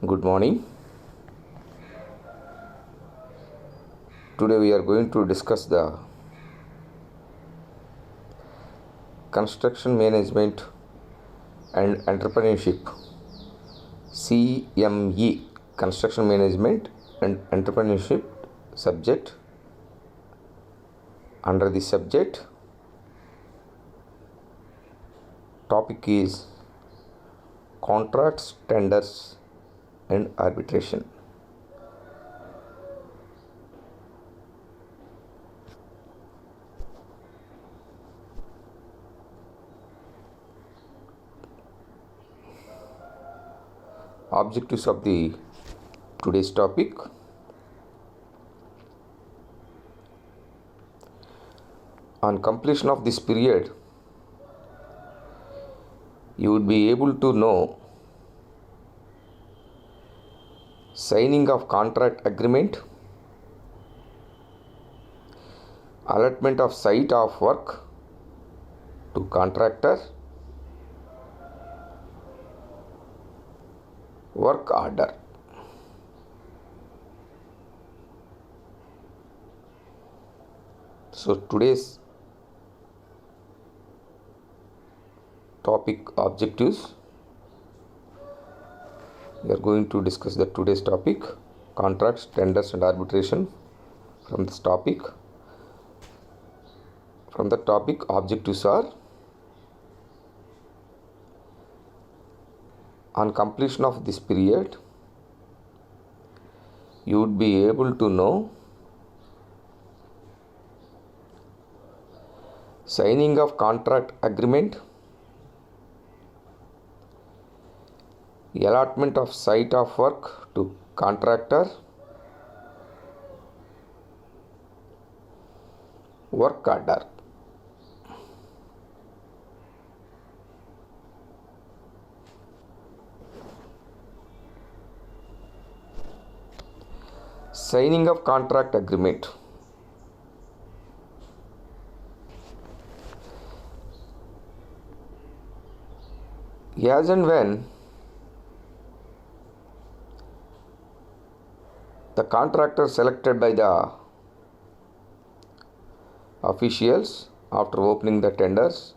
Good morning. Today we are going to discuss the construction management and entrepreneurship, CME, construction management and entrepreneurship subject. Under this subject, topic is contracts, tenders and arbitration. Objectives of the today's topic: on completion of this period, you would be able to know signing of contract agreement, allotment of site of work to contractor, work order. So today's topic objectives, we are going to discuss today's topic: contracts, tenders and arbitration. From the topic objectives are: on completion of this period, you would be able to know signing of contract agreement, allotment of site of work to contractor, work order. Signing of contract agreement. As and when the contractor selected by the officials after opening the tenders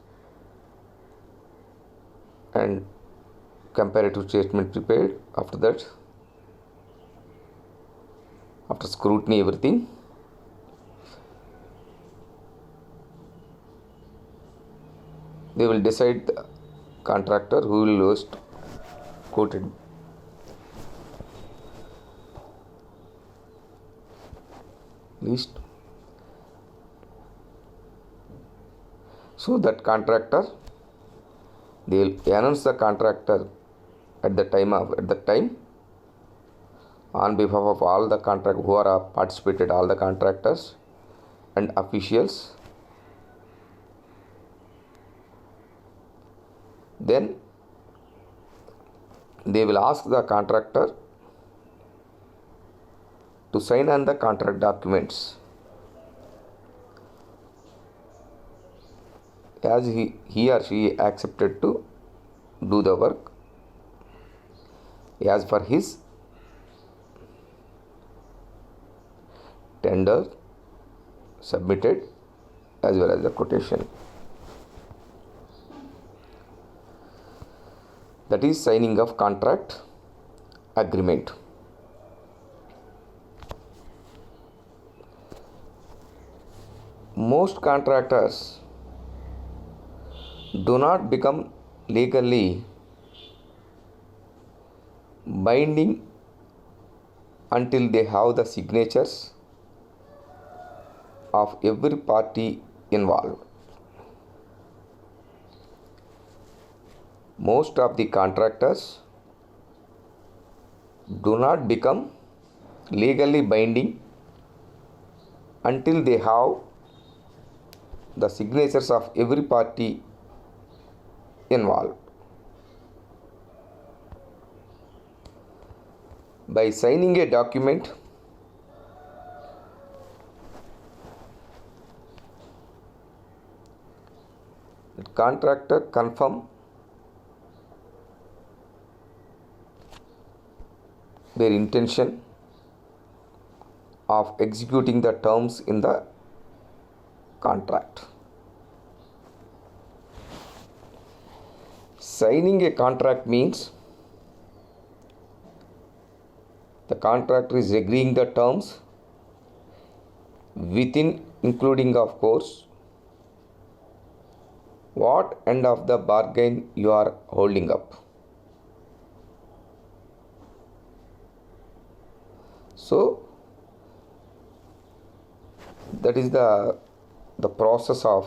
and comparative statement prepared, after that, after scrutiny everything, they will decide the contractor who will lowest quoted list. So that contractor, they will announce the contractor at the time on behalf of all the contract who are participated, all the contractors and officials. Then they will ask the contractor to sign on the contract documents as he or she accepted to do the work as per his tender submitted as well as the quotation. That is signing of contract agreement. Most contractors do not become legally binding until they have the signatures of every party involved. Most of the contractors do not become legally binding until they have the signatures of every party involved. By signing a document, the contractor confirm their intention of executing the terms in the contract. Signing a contract means the contractor is agreeing the terms within, including of course, what end of the bargain you are holding up. So that is the process of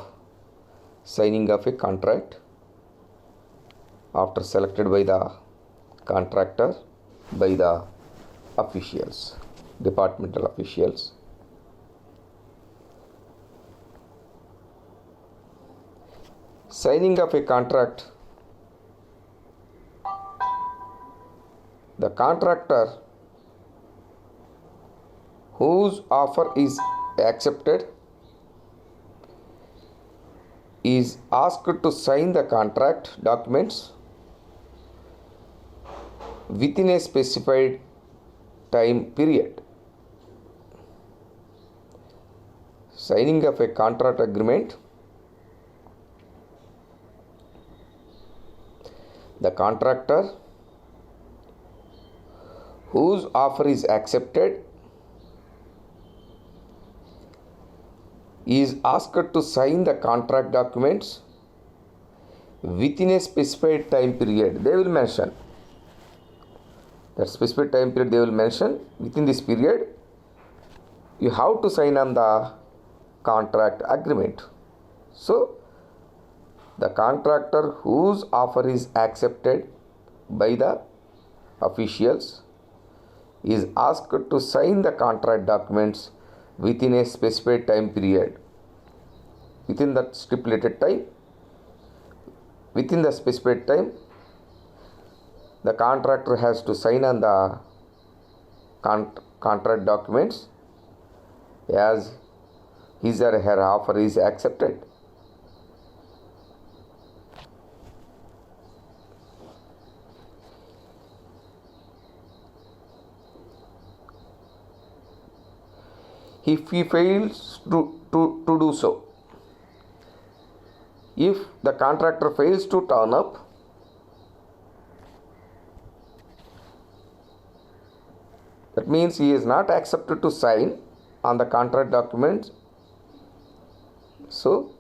signing of a contract after selected by the contractor, by the officials, departmental officials. Signing of a contract, the contractor whose offer is accepted is asked to sign the contract documents within a specified time period. Signing of a contract agreement, the contractor whose offer is accepted is asked to sign the contract documents within a specified time period. They will mention that specified time period, they will mention within this period you have to sign on the contract agreement. So the contractor whose offer is accepted by the officials is asked to sign the contract documents within a specified time period. Within that stipulated time, within the specified time, the contractor has to sign on the contract documents as his or her offer is accepted. If he fails to do so, if the contractor fails to turn up, that means he is not accepted to sign on the contract documents. So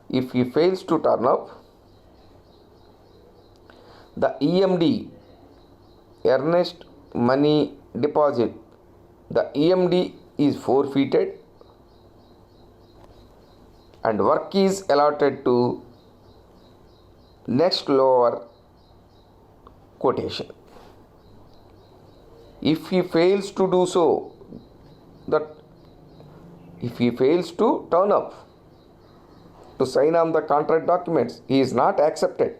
if he fails to turn up, the EMD, earnest money deposit, the EMD is forfeited and work is allotted to next lower quotation. If he fails to do so, that if he fails to turn up to sign on the contract documents, he is not accepted,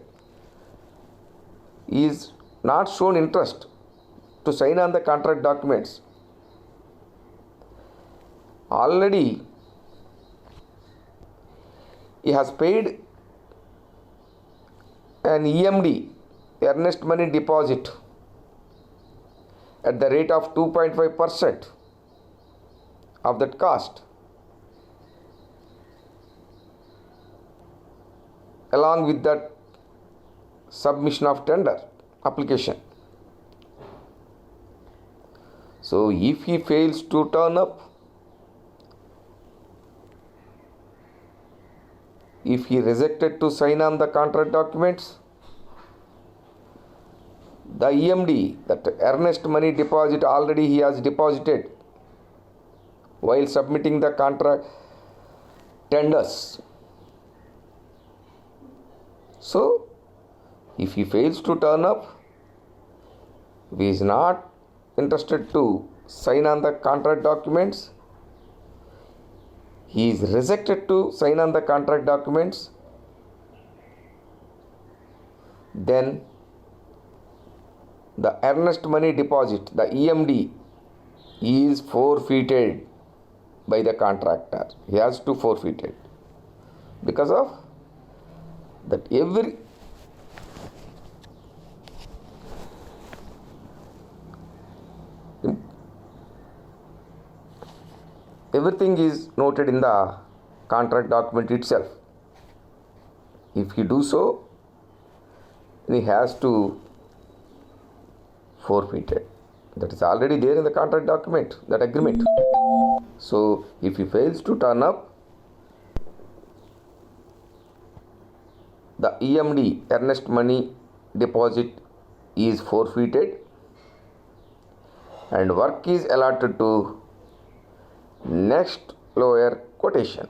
he is not shown interest to sign on the contract documents. Already he has paid an EMD, earnest money deposit, at the rate of 2.5% of that cost, along with that submission of tender application. So if he fails to turn up, if he rejected to sign on the contract documents, the EMD, that earnest money deposit, already he has deposited while submitting the contract tenders. So if he fails to turn up, if he is not interested to sign on the contract documents, he is rejected to sign on the contract documents, then the earnest money deposit, the EMD, is forfeited by the contractor. He has to forfeit it because of everything is noted in the contract document itself. If he do so, then he has to forfeit it. That is already there in the contract document, that agreement. So if he fails to turn up, the EMD, earnest money deposit, is forfeited and work is allotted to next lower quotation.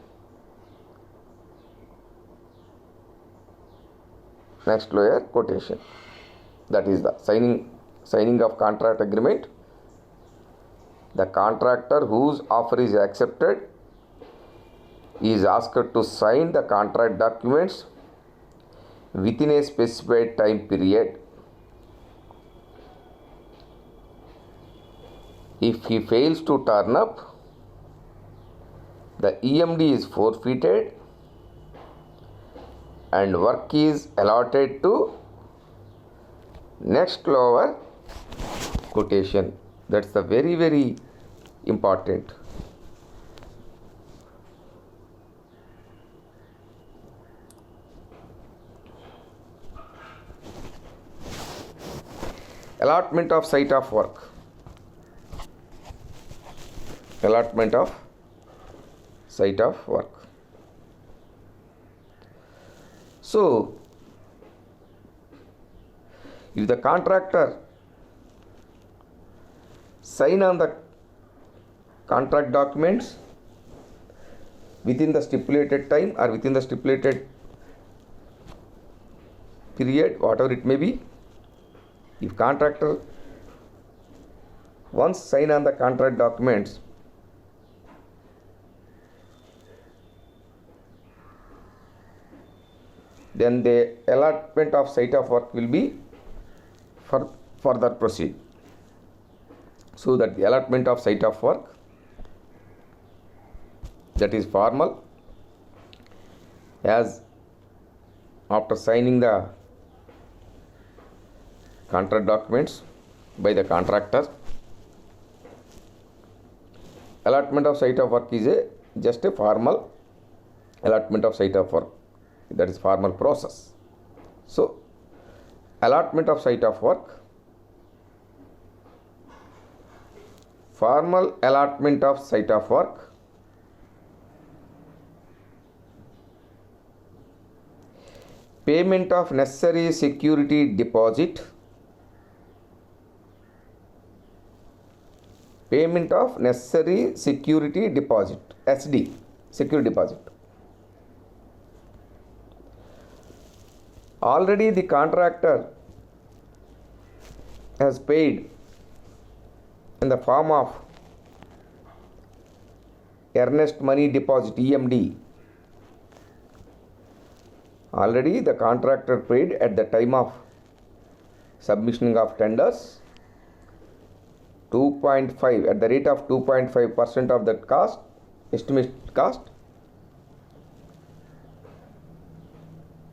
Next lower quotation. That is the signing of contract agreement. The contractor whose offer is accepted is asked to sign the contract documents within a specified time period. If he fails to turn up, the EMD is forfeited and work is allotted to next lower quotation. That's the very, very important. Allotment of site of work. Allotment of site of work. So, if the contractor sign on the contract documents within the stipulated time or within the stipulated period, whatever it may be, if contractor once sign on the contract documents, then the allotment of site of work will be further proceed. So that the allotment of site of work, that is formal, as after signing the contract documents by the contractor, allotment of site of work is just a formal allotment of site of work. That is formal process. So, allotment of site of work, formal allotment of site of work, payment of necessary security deposit, payment of necessary security deposit, SD, security deposit. Already the contractor has paid in the form of earnest money deposit, EMD. Already the contractor paid at the time of submission of tenders 2.5 at the rate of 2.5% of that cost, estimated cost.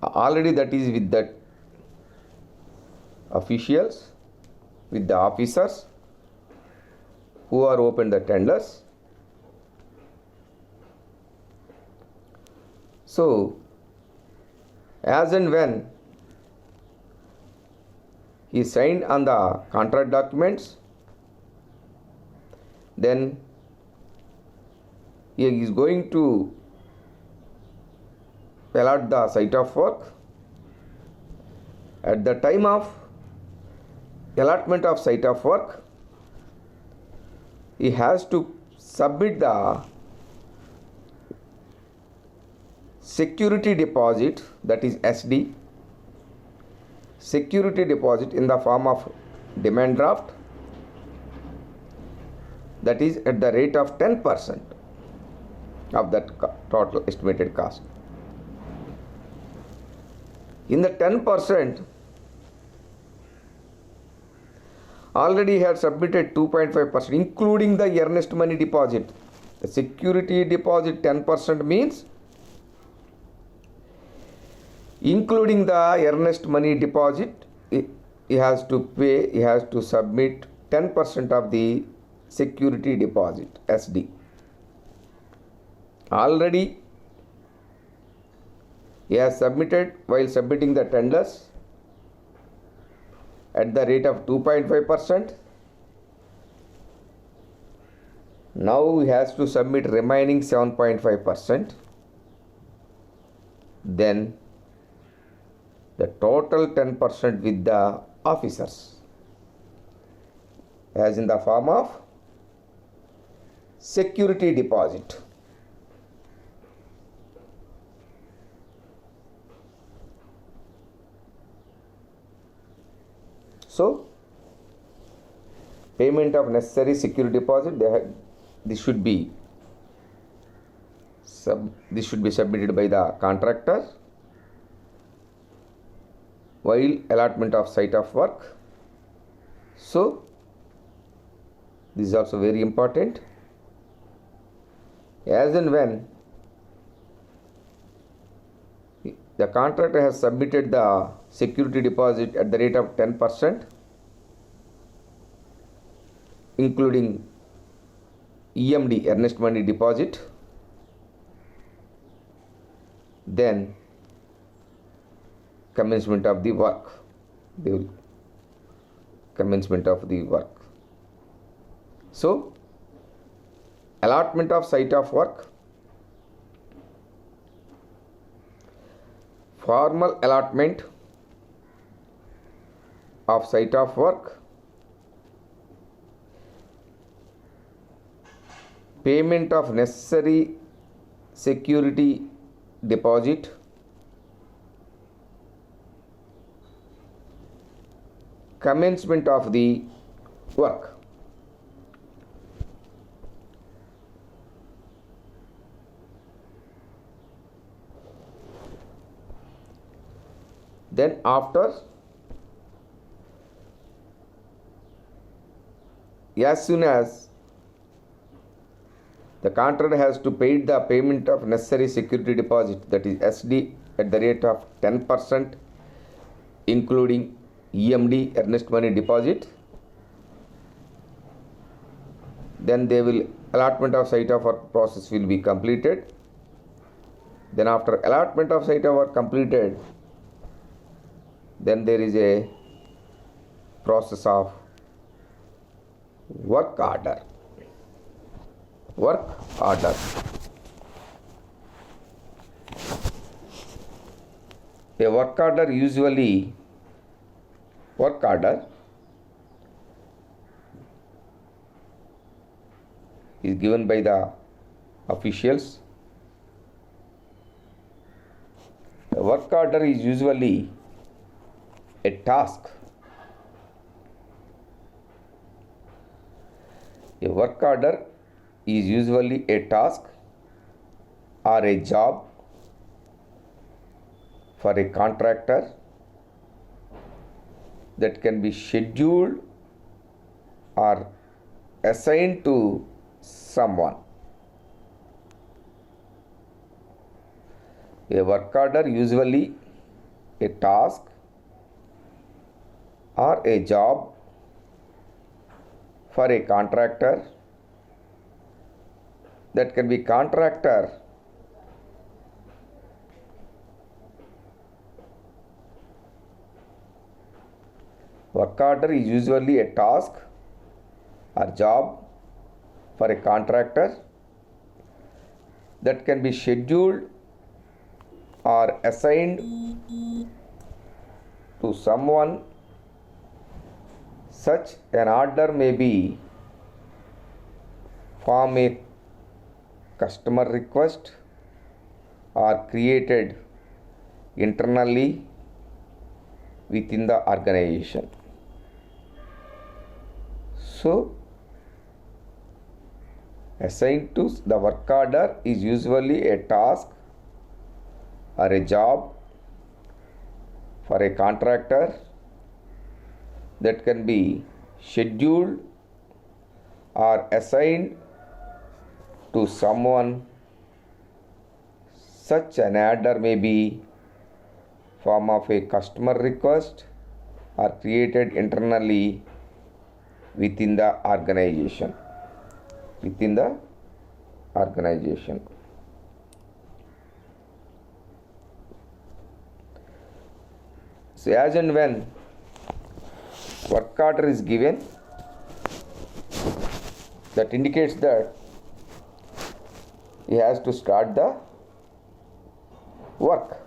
Already that is with the officials, with the officers who are opened the tenders. So, as and when he signed on the contract documents, then he is going to allot the site of work. At the time of allotment of site of work, he has to submit the security deposit, that is SD, security deposit in the form of demand draft, that is at the rate of 10% of that total estimated cost. In the 10%, already he had submitted 2.5%, including the earnest money deposit. The security deposit 10% means including the earnest money deposit, he has to pay, he has to submit 10% of the security deposit, SD. already he has submitted while submitting the tenders at the rate of 2.5%. Now he has to submit remaining 7.5%. Then the total 10% with the officers, as in the form of security deposit. So, payment of necessary security deposit, this should be submitted by the contractor, while allotment of site of work. So, this is also very important. As and when the contractor has submitted the security deposit at the rate of 10%, including EMD, earnest money deposit, then commencement of the work. Commencement of the work. So, allotment of site of work. Formal allotment of site of work. Payment of necessary security deposit. Commencement of the work. Then after, as soon as the contractor has to pay the payment of necessary security deposit, that is SD, at the rate of 10%, including EMD, earnest money deposit, then allotment of site of work process will be completed. Then after allotment of site of work completed, then there is a process of work order. Work order. A work order is given by the officials. A work order is usually a task. A work order is usually a task or a job for a contractor that can be scheduled or assigned to someone. A work order usually a task or a job for a contractor that can be contractor work order is usually a task or job for a contractor that can be scheduled or assigned to someone. Such an order may be from a customer request or created internally within the organization. So, assigned to the work order is usually a task or a job for a contractor that can be scheduled or assigned to someone. Such an order may be form of a customer request or created internally within the organization. So as and when work order is given, that indicates that he has to start the work.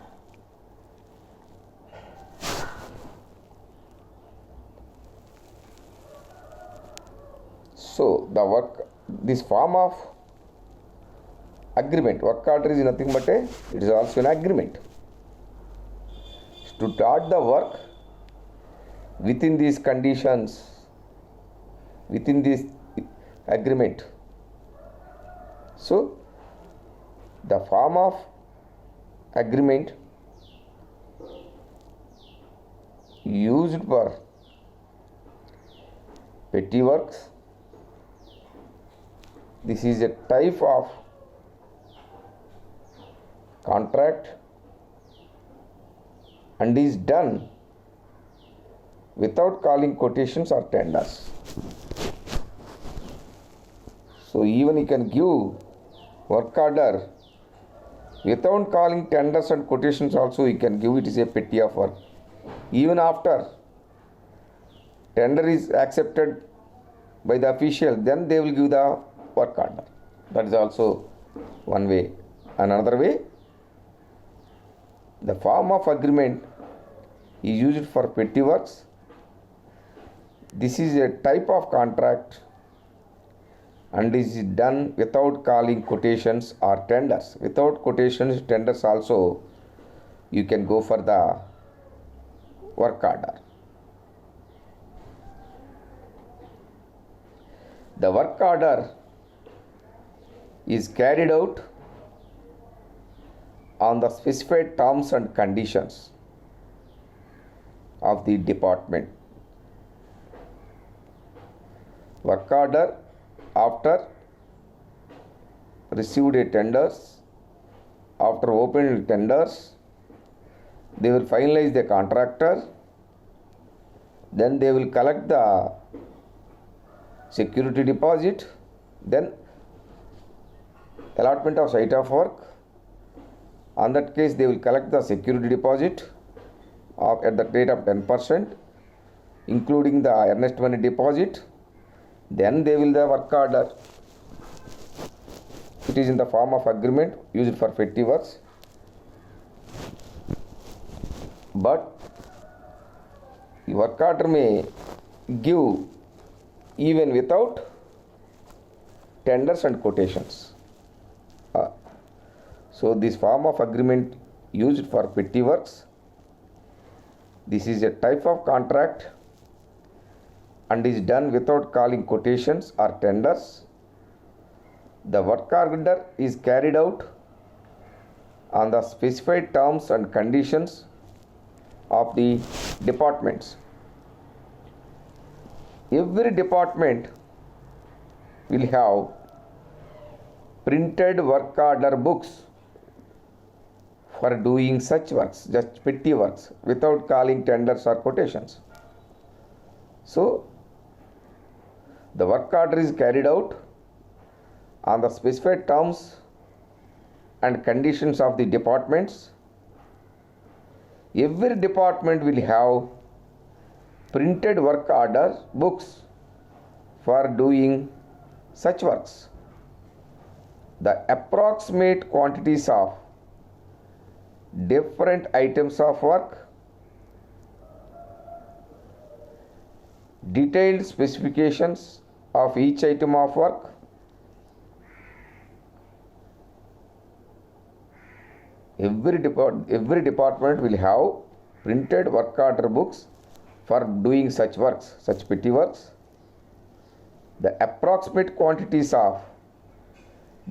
So this form of agreement, work order is nothing but it is also an agreement. To start the work within these conditions, within this agreement. So the form of agreement used for petty works, this is a type of contract and is done without calling quotations or tenders. So even you can give work order without calling tenders and quotations also you can give. It is a petty of work. Even after tender is accepted by the official, then they will give the work order. That is also one way. Another way, the form of agreement is used for petty works. This is a type of contract and is done without calling quotations or tenders. Without quotations, tenders also, you can go for the work order. The work order is carried out on the specified terms and conditions of the department. Work order after received a tenders, after opened tenders, they will finalize the contractor, then they will collect the security deposit, then allotment of site of work. On that case, they will collect the security deposit at the rate of 10%, including the earnest money deposit. Then they will the work order. It is in the form of agreement used for petty works. But the work order may give even without tenders and quotations. So this form of agreement used for petty works, this is a type of contract and is done without calling quotations or tenders. The work order is carried out on the specified terms and conditions of the departments. Every department will have printed work order books for doing such works, just petty works, without calling tenders or quotations. So the work order is carried out on the specified terms and conditions of the departments. Every department will have printed work order books for doing such works. The approximate quantities of different items of work, detailed specifications of each item of work, every department will have printed work order books for doing such works, such petty works. The approximate quantities of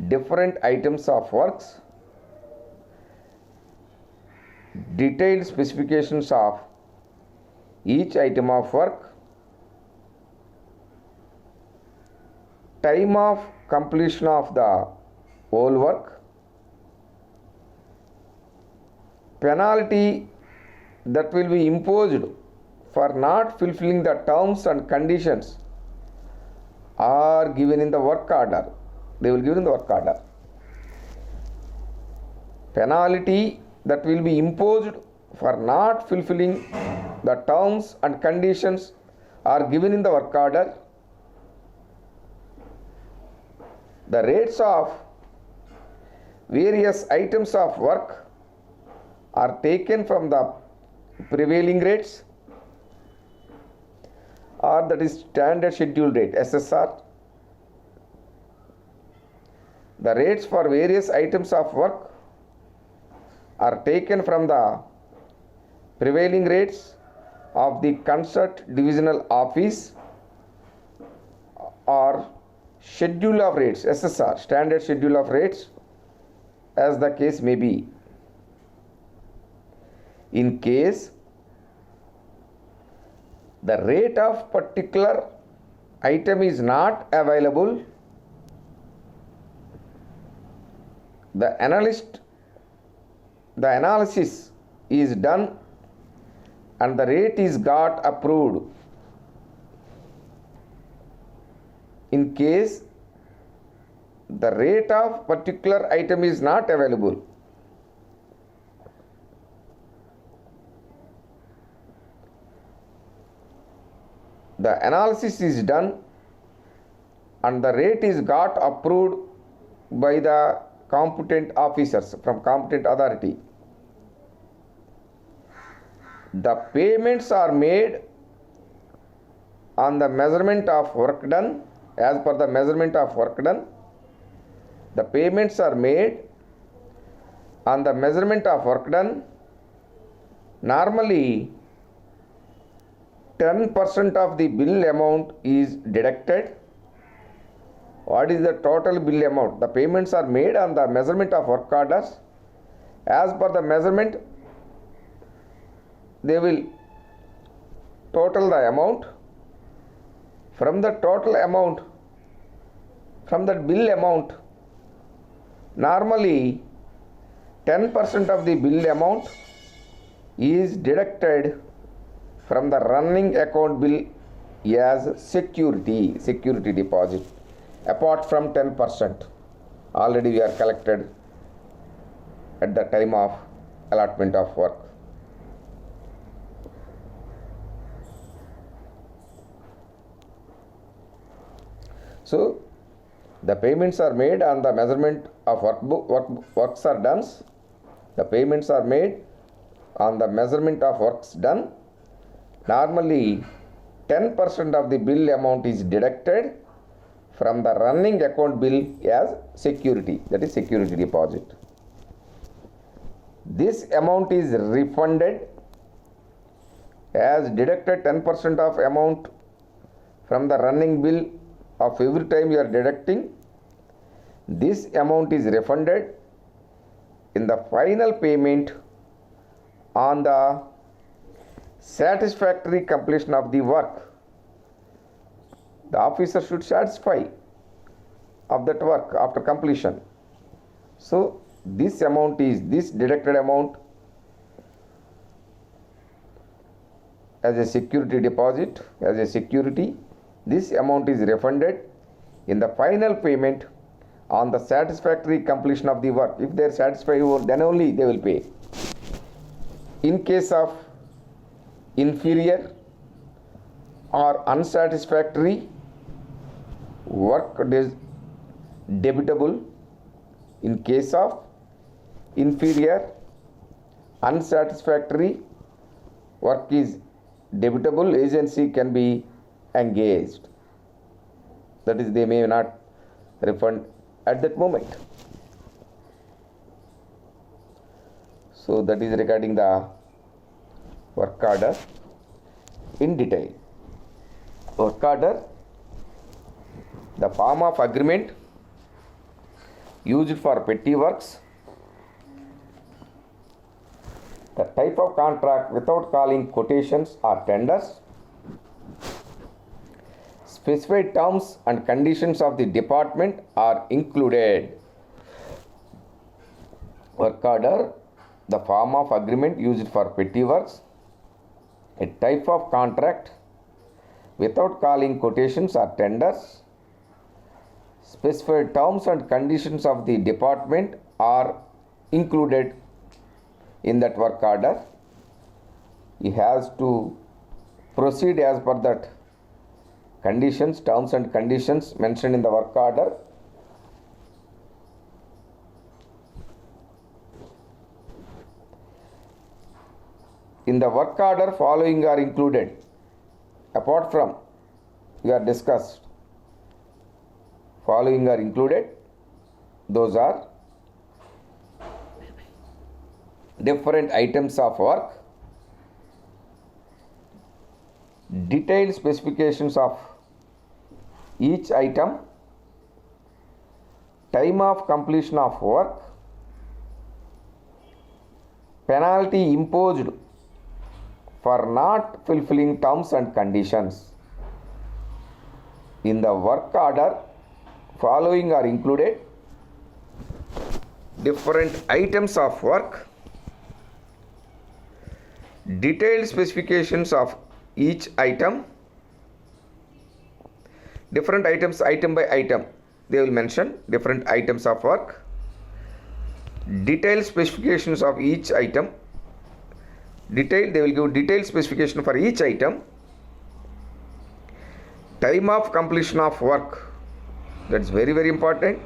different items of works, detailed specifications of each item of work, time of completion of the whole work, penalty that will be imposed for not fulfilling the terms and conditions are given in the work order. They will give in the work order. Penalty that will be imposed for not fulfilling the terms and conditions are given in the work order, the rates of various items of work are taken from the prevailing rates, or that is standard schedule rate SSR. The rates for various items of work are taken from the prevailing rates of the concert divisional office or schedule of rates SSR, standard schedule of rates, as the case may be. In case the rate of particular item is not available, the analysis is done and the rate is got approved. In case the rate of particular item is not available, the analysis is done and the rate is got approved by the competent officers from competent authority. The payments are made on the measurement of work done, as per the measurement of work done. The payments are made on the measurement of work done. Normally 10% of the bill amount is deducted. What is the total bill amount? The payments are made on the measurement of work orders. As per the measurement, they will total the amount. From the total amount, from the bill amount, normally 10% of the bill amount is deducted from the running account bill as security deposit, apart from 10% already we are collected at the time of allotment of work. So the payments are made on the measurement of works are done. The payments are made on the measurement of works done. Normally 10% of the bill amount is deducted from the running account bill as security, that is security deposit. This amount is refunded as deducted 10% of amount from the running bill of every time you are deducting. This amount is refunded in the final payment on the satisfactory completion of the work. The officer should satisfy of that work after completion. So this amount is, this deducted amount as a security deposit, as a security, this amount is refunded in the final payment on the satisfactory completion of the work. If they are satisfied, then only they will pay. In case of inferior or unsatisfactory work, is debitable. In case of inferior, unsatisfactory work is debitable, agency can be engaged. That is, they may not refund at that moment. So that is regarding the work order in detail. Work order, the form of agreement used for petty works, the type of contract without calling quotations or tenders, specified terms and conditions of the department are included. Work order, the form of agreement used for petty works, a type of contract without calling quotations or tenders, specified terms and conditions of the department are included in that work order. he has to proceed as per that conditions, terms and conditions mentioned in the work order. In the work order, following are included. Apart from, we are discussed, following are included. Those are different items of work, detailed specifications of each item, time of completion of work, penalty imposed for not fulfilling terms and conditions. In the work order, following are included: different items of work, detailed specifications of each item, different items, item by item, they will mention different items of work, detailed specifications of each item, they will give detailed specification for each item, time of completion of work, that's very very important,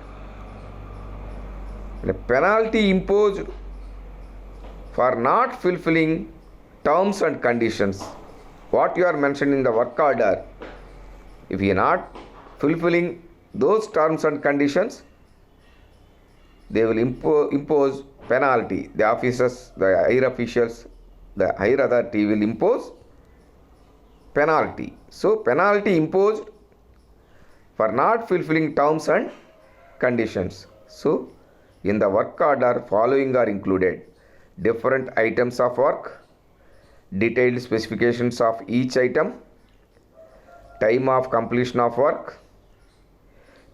and a penalty imposed for not fulfilling terms and conditions. What you are mentioned in the work order, if you are not fulfilling those terms and conditions, they will impose penalty. The officers, the higher officials, the higher authority will impose penalty. So penalty imposed for not fulfilling terms and conditions. So in the work order, following are included: different items of work, detailed specifications of each item, time of completion of work,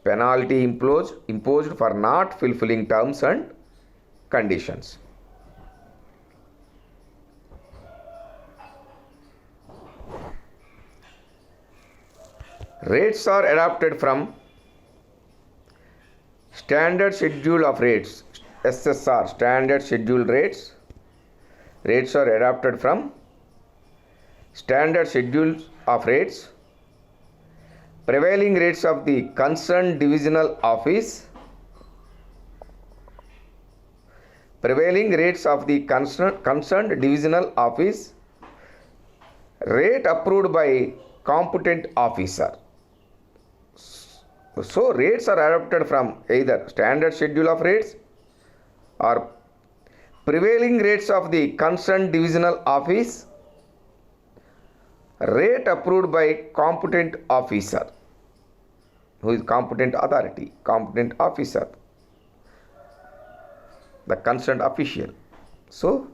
penalty imposed for not fulfilling terms and conditions. Rates are adopted from Standard Schedule of Rates, SSR, Standard Schedule Rates. Rates are adopted from Standard Schedule of Rates, prevailing rates of the concerned divisional office, prevailing rates of the concerned divisional office, rate approved by competent officer. So rates are adopted from either Standard Schedule of Rates or prevailing rates of the concerned divisional office, rate approved by competent officer. Who is competent authority? Competent officer, the concerned official. So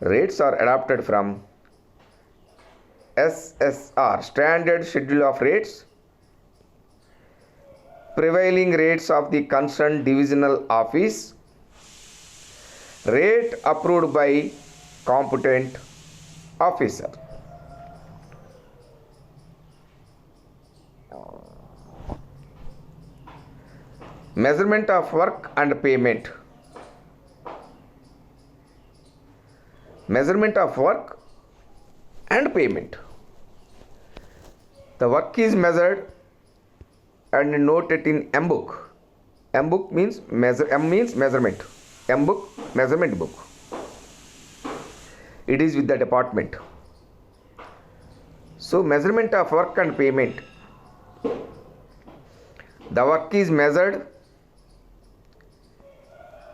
rates are adopted from SSR, Standard Schedule of Rates, prevailing rates of the concerned divisional office, rate approved by competent officer. Measurement of work and payment. Measurement of work and payment. The work is measured and noted in M book. M book means M means measurement. M book, measurement book. It is with the department. So measurement of work and payment. The work is measured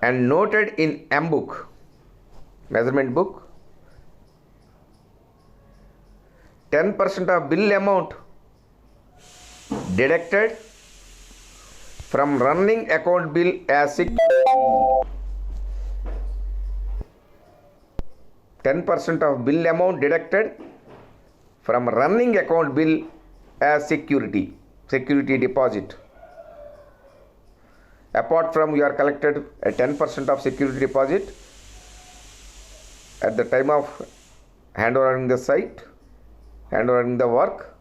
and noted in M book, measurement book. 10% of bill amount deducted from running account bill as security. 10% of bill amount deducted from running account bill as security deposit. Apart from, you are collected a 10% of security deposit at the time of handovering the site, handovering the work.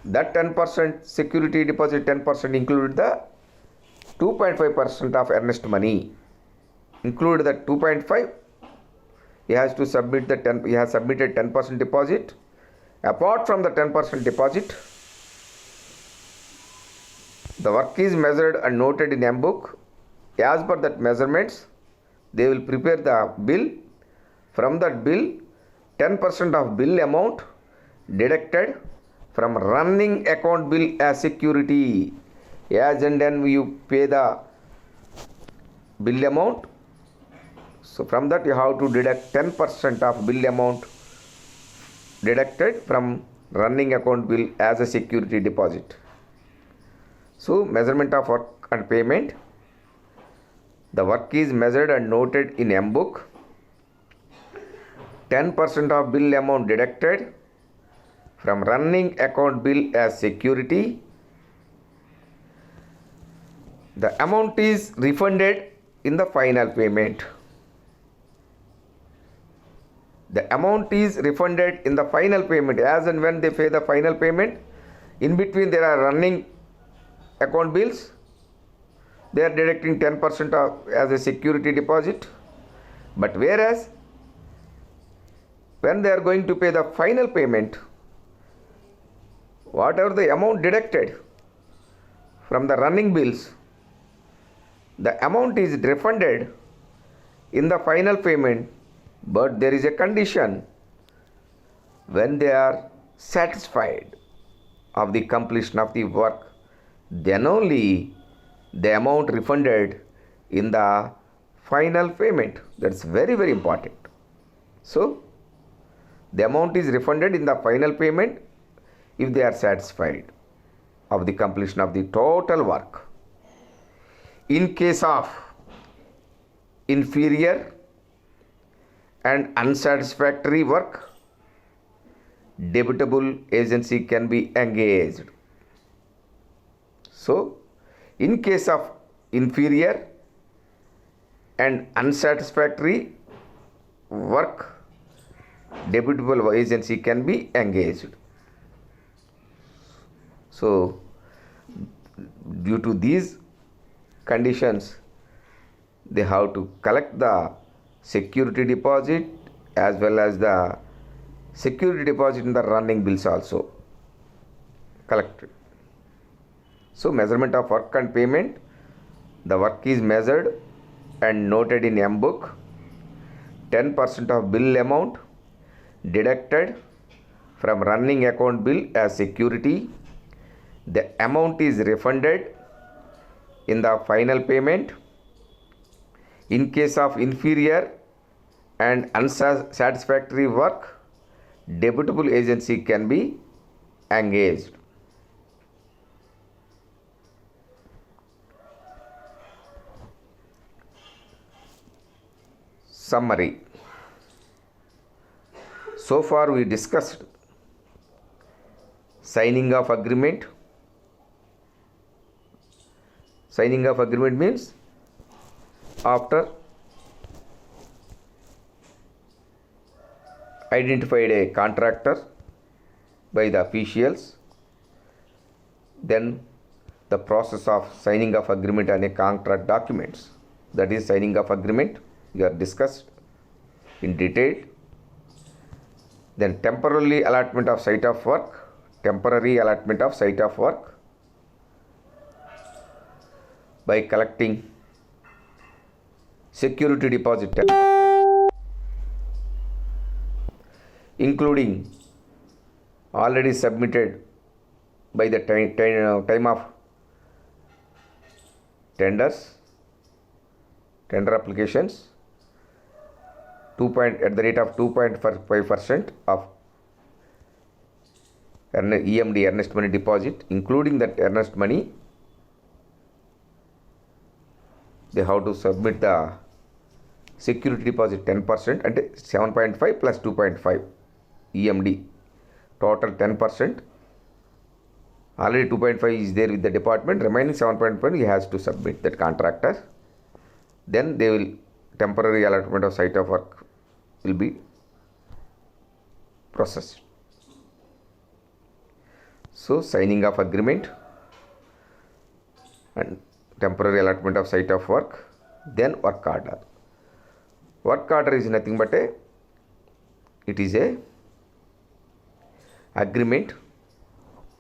That 10% security deposit, 10% include the 2.5% of earnest money. Include the 2.5 he has to submit the 10, he has submitted 10% deposit. Apart from the 10% deposit, the work is measured and noted in M-book. As per that measurements, they will prepare the bill. From that bill, 10% of bill amount deducted from running account bill as security. As and when you pay the bill amount, so from that you have to deduct 10% of bill amount deducted from running account bill as a security deposit. So measurement of work and payment. The work is measured and noted in M-book. 10% of bill amount deducted from running account bill as security. The amount is refunded in the final payment. The amount is refunded in the final payment. As and when they pay the final payment, in between there are running account bills. They are deducting 10% of as a security deposit. But whereas when they are going to pay the final payment, whatever the amount deducted from the running bills, the amount is refunded in the final payment, but there is a condition: when they are satisfied of the completion of the work, then only the amount refunded in the final payment. That's very, very important. So the amount is refunded in the final payment if they are satisfied of the completion of the total work. In case of inferior and unsatisfactory work, debitable agency can be engaged. So, in case of inferior and unsatisfactory work, debitable agency can be engaged. So, due to these conditions, they have to collect the security deposit as well as the security deposit in the running bills also collected. So measurement of work and payment. The work is measured and noted in M-book. 10% of bill amount deducted from running account bill as security. The amount is refunded in the final payment. In case of inferior and unsatisfactory work, debitable agency can be engaged. Summary. So far we discussed signing of agreement. Signing of agreement means after identified a contractor by the officials, then the process of signing of agreement on a contract documents, that is signing of agreement, we are discussed in detail. Then temporary allotment of site of work, temporary allotment of site of work by collecting security deposit, including already submitted by the time of tenders, tender applications, at the rate of 2.5% of EMD, earnest money deposit, including that earnest money. They have to submit the security deposit 10% and 7.5 plus 2.5 EMD, total 10%. Already 2.5 is there with the department, remaining 7.5 he has to submit, that contractor. Then they will temporary allotment of site of work will be processed. So signing of agreement and temporary allotment of site of work, then work order. Work order is nothing but a it is a agreement.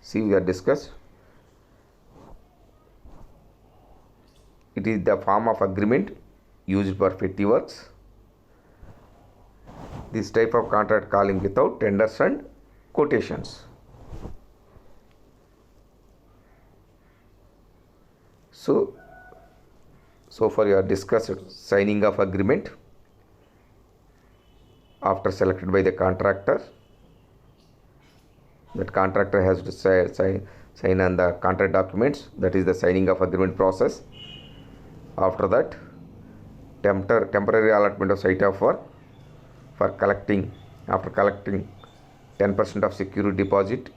See, we are discussed. It is the form of agreement used for petty works. This type of contract calling without tenders and quotations. So far you are discussed signing of agreement after selected by the contractor. That contractor has to sign on the contract documents. That is the signing of agreement process. After that, temporary allotment of site of work for collecting. After collecting 10% of security deposit,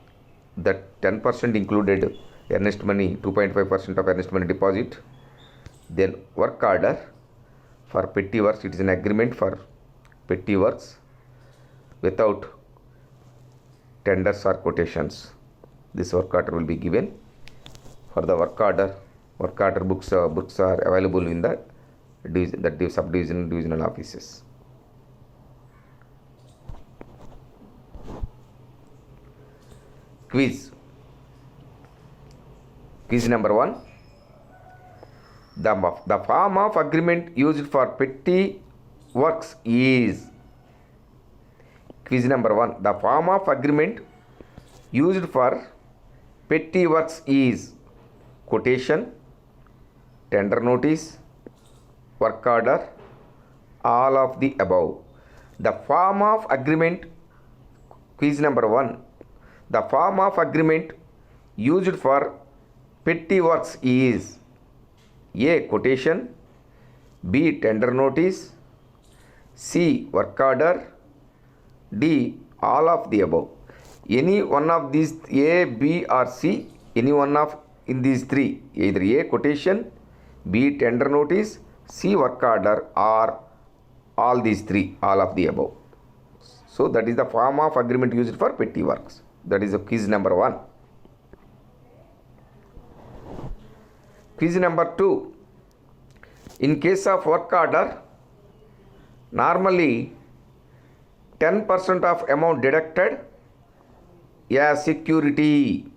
that 10% included earnest money, 2.5% of earnest money deposit. Then work order for petty works. It is an agreement for petty works without tenders or quotations. This work order will be given. For the work order books are available in the subdivision divisional offices. Quiz number 1. The form of agreement used for petty works is. Quiz number 1. The form of agreement used for petty works is quotation, tender notice, work order, all of the above. The form of agreement. Quiz number 1. The form of agreement used for petty works is A. Quotation, B. Tender notice, C. Work order, D. All of the above. Any one of these, A, B or C, any one of in these three, either A. Quotation, B. Tender notice, C. Work order, or all these three, all of the above. So that is the form of agreement used for petty works. That is the quiz number 1. Quiz number 2. In case of work order, normally 10% of amount deducted as security.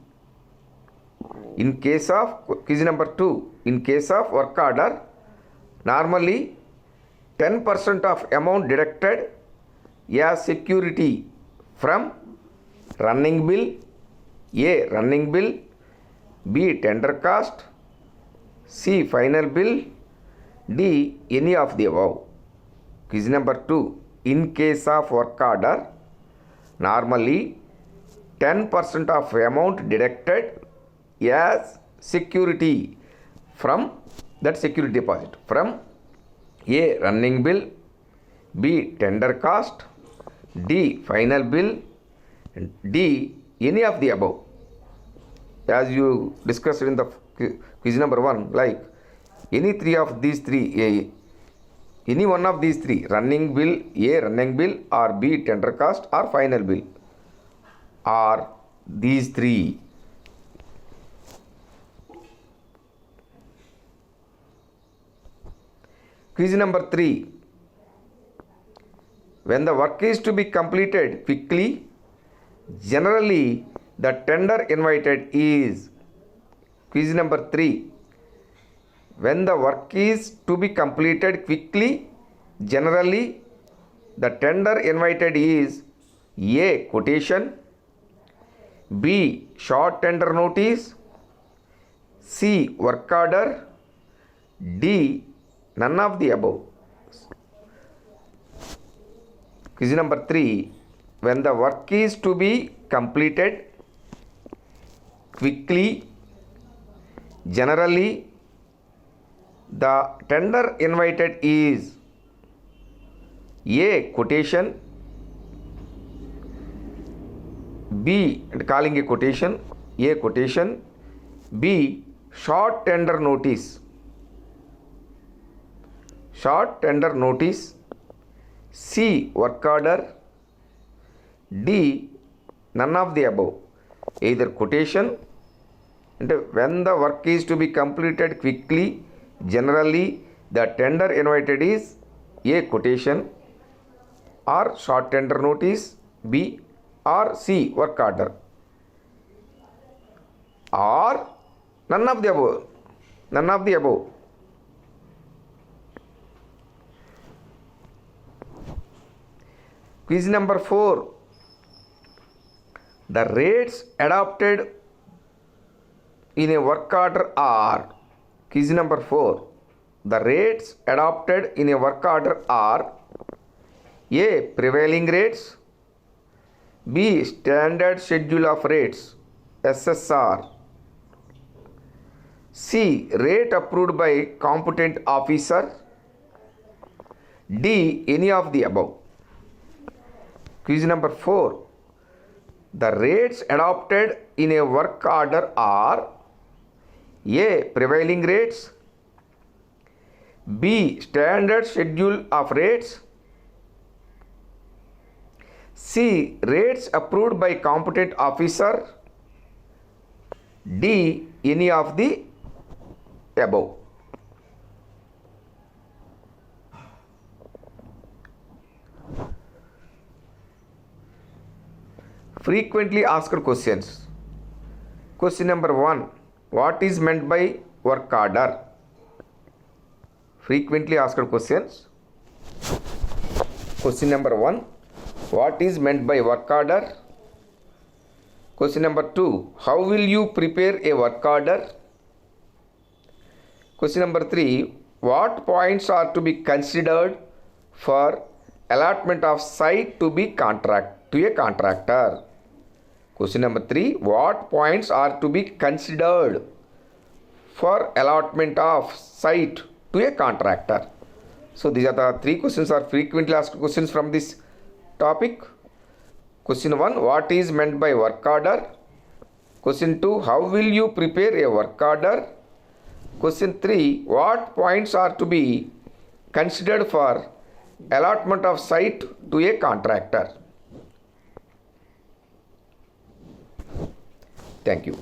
In case of quiz number 2, in case of work order, normally 10% of amount deducted as security from running bill, A. running bill, B. tender cost, C. final bill, D. any of the above. Quiz number 2. In case of work order, normally 10% of amount deducted as security from that security deposit from A. running bill, B. tender cost, D. final bill, D. any of the above. As you discussed in the quiz number 1, like any three of these three, any one of these three, running bill, A. running bill, or B. tender cost, or final bill, or these three. Quiz number 3. When the work is to be completed quickly, generally the tender invited is. Quiz number 3. When the work is to be completed quickly, generally the tender invited is A. quotation, B. short tender notice, C. work order, D. none of the above. Quiz number 3. When the work is to be completed quickly, generally the tender invited is A. quotation, B. calling a quotation, A. quotation, B. short tender notice, C. work order, D. none of the above. Either quotation, and when the work is to be completed quickly, generally the tender invited is A. quotation, or short tender notice, B, or C, work order, or none of the above. None of the above. Quiz number 4. The rates adopted in a work order are, quiz number 4. The rates adopted in a work order are A. Prevailing rates, B. Standard Schedule of Rates SSR, C. Rate approved by competent officer, D. Any of the above. Quiz number 4. The rates adopted in a work order are A. Prevailing rates, B. Standard Schedule of Rates, C. Rates approved by competent officer, D. Any of the above. Frequently asked questions. Question number 1. What is meant by work order? Frequently asked questions. Question number 1. What is meant by work order? Question number 2. How will you prepare a work order? Question number 3. What points are to be considered for allotment of site to a contractor? Question number 3. What points are to be considered for allotment of site to a contractor? So these are the 3 questions are frequently asked questions from this topic. Question 1. What is meant by work order? Question 2. How will you prepare a work order? Question 3. What points are to be considered for allotment of site to a contractor? Thank you.